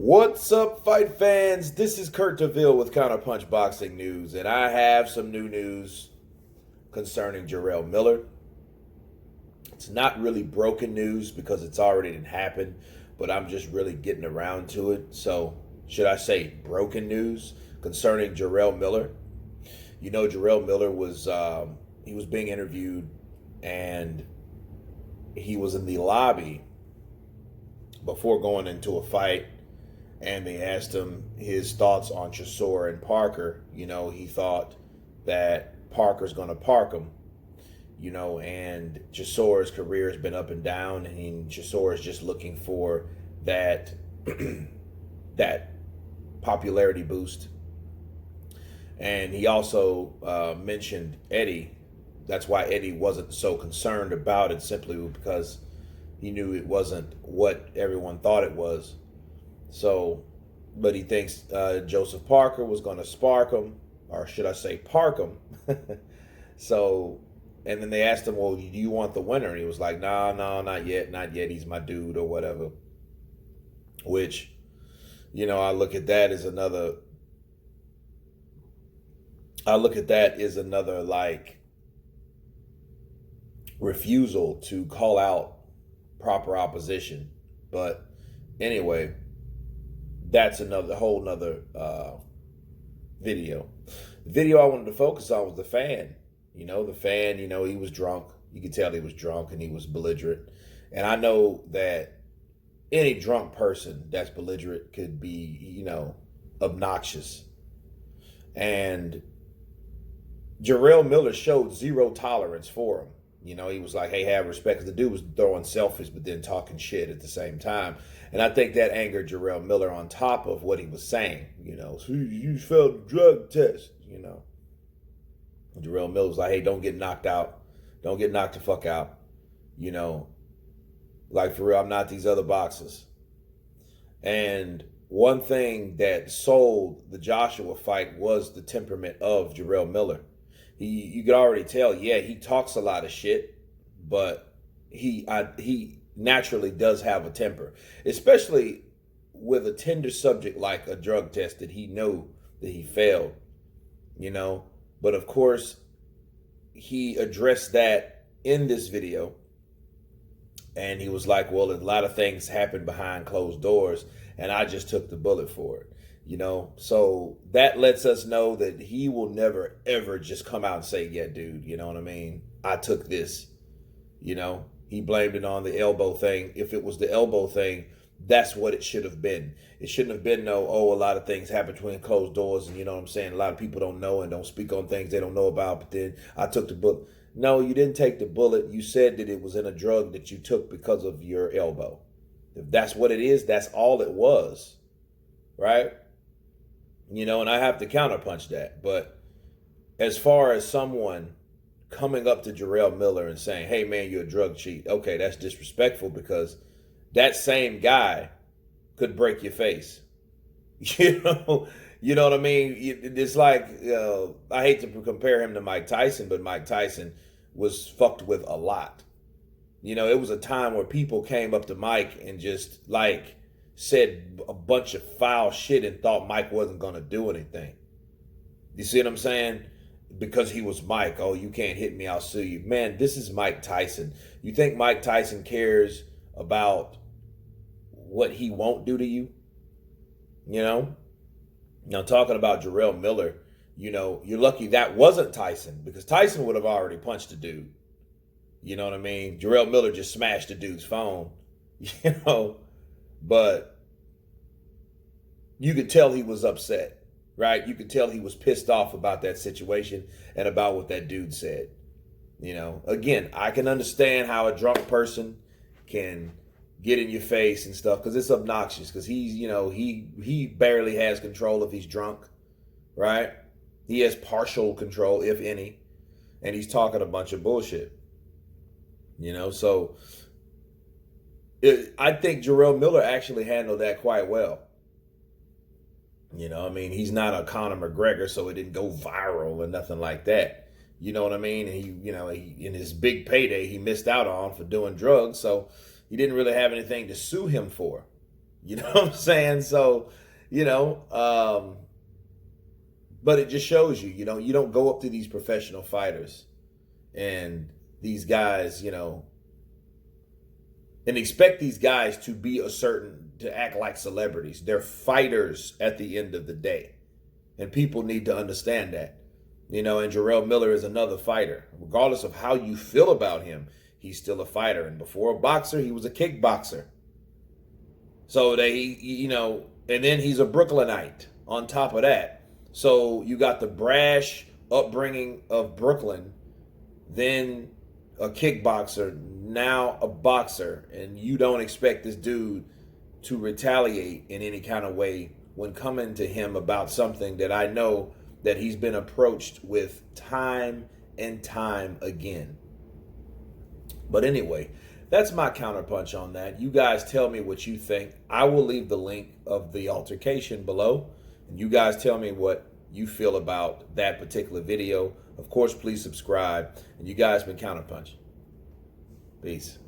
What's up, fight fans? This is Kurt DeVille with Counterpunch Boxing News, and I have some new news concerning Jarrell Miller. It's not really broken news because it's already happened, but I'm just really getting around to it. So, should I say broken news concerning Jarrell Miller? You know, Jarrell Miller was he was being interviewed, and he was in the lobby before going into a fight. And they asked him his thoughts on Chisora and Parker. You know, he thought that Parker's going to park him. You know, and Chisora's career has been up and down, and Chisora's just looking for that that popularity boost. And he also mentioned Eddie. That's why Eddie wasn't so concerned about it, simply because he knew it wasn't what everyone thought it was. So, but he thinks Joseph Parker was going to spark him, or should I say park him. So, and then they asked him, well, do you want the winner? And he was like, no, not yet. He's my dude or whatever. Which, you know, I look at that as another like refusal to call out proper opposition. But anyway, that's whole nother video. The video I wanted to focus on was the fan. You know, he was drunk. You could tell he was drunk and he was belligerent. And I know that any drunk person that's belligerent could be, you know, obnoxious. And Jarrell Miller showed zero tolerance for him. You know, he was like, hey, have respect. Because the dude was throwing selfies, but then talking shit at the same time. And I think that angered Jarrell Miller on top of what he was saying. You know, so you failed the drug test, you know. And Jarrell Miller was like, hey, don't get knocked out. Don't get knocked the fuck out. You know, like for real, I'm not these other boxers. And one thing that sold the Joshua fight was the temperament of Jarrell Miller. You could already tell, yeah, he talks a lot of shit, but he naturally does have a temper, especially with a tender subject like a drug test that he knew that he failed, you know. But of course, he addressed that in this video, and he was like, well, a lot of things happen behind closed doors, and I just took the bullet for it. You know, so that lets us know that he will never, ever just come out and say, yeah, dude, you know what I mean? I took this, you know. He blamed it on the elbow thing. If it was the elbow thing, that's what it should have been. It shouldn't have been a lot of things happen between closed doors, and you know what I'm saying? A lot of people don't know and don't speak on things they don't know about, but then I took the bullet. No, you didn't take the bullet. You said that it was in a drug that you took because of your elbow. If that's what it is, that's all it was, right? You know, and I have to counterpunch that. But as far as someone coming up to Jarrell Miller and saying, hey, man, you're a drug cheat. Okay, that's disrespectful because that same guy could break your face. You know what I mean? It's like, I hate to compare him to Mike Tyson, but Mike Tyson was fucked with a lot. You know, it was a time where people came up to Mike and just like said a bunch of foul shit and thought Mike wasn't going to do anything. You see what I'm saying? Because he was Mike. Oh, you can't hit me, I'll sue you. Man, this is Mike Tyson. You think Mike Tyson cares about what he won't do to you? You know? Now, talking about Jarrell Miller, you know, you're lucky that wasn't Tyson, because Tyson would have already punched the dude. You know what I mean? Jarrell Miller just smashed the dude's phone. You know? But you could tell he was upset, right? You could tell he was pissed off about that situation and about what that dude said. You know, again, I can understand how a drunk person can get in your face and stuff because it's obnoxious, because he's, you know, he barely has control if he's drunk, right? He has partial control, if any, and he's talking a bunch of bullshit. You know, so I think Jarrell Miller actually handled that quite well. You know, I mean, he's not a Conor McGregor, so it didn't go viral or nothing like that. You know what I mean? And he, you know, in his big payday, he missed out on for doing drugs, so he didn't really have anything to sue him for. You know what I'm saying? So, but it just shows you, you don't go up to these professional fighters and these guys, and expect these guys to be to act like celebrities. They're fighters at the end of the day. And people need to understand that. And Jarrell Miller is another fighter. Regardless of how you feel about him, he's still a fighter. And before a boxer, he was a kickboxer. So and then he's a Brooklynite on top of that. So you got the brash upbringing of Brooklyn, then a kickboxer, now a boxer, and you don't expect this dude to retaliate in any kind of way when coming to him about something that I know that he's been approached with time and time again. But anyway, that's my counterpunch on that. You guys tell me what you think. I will leave the link of the altercation below, and you guys tell me what you feel about that particular video. Of course, please subscribe, and you guys been Counterpunch. Peace.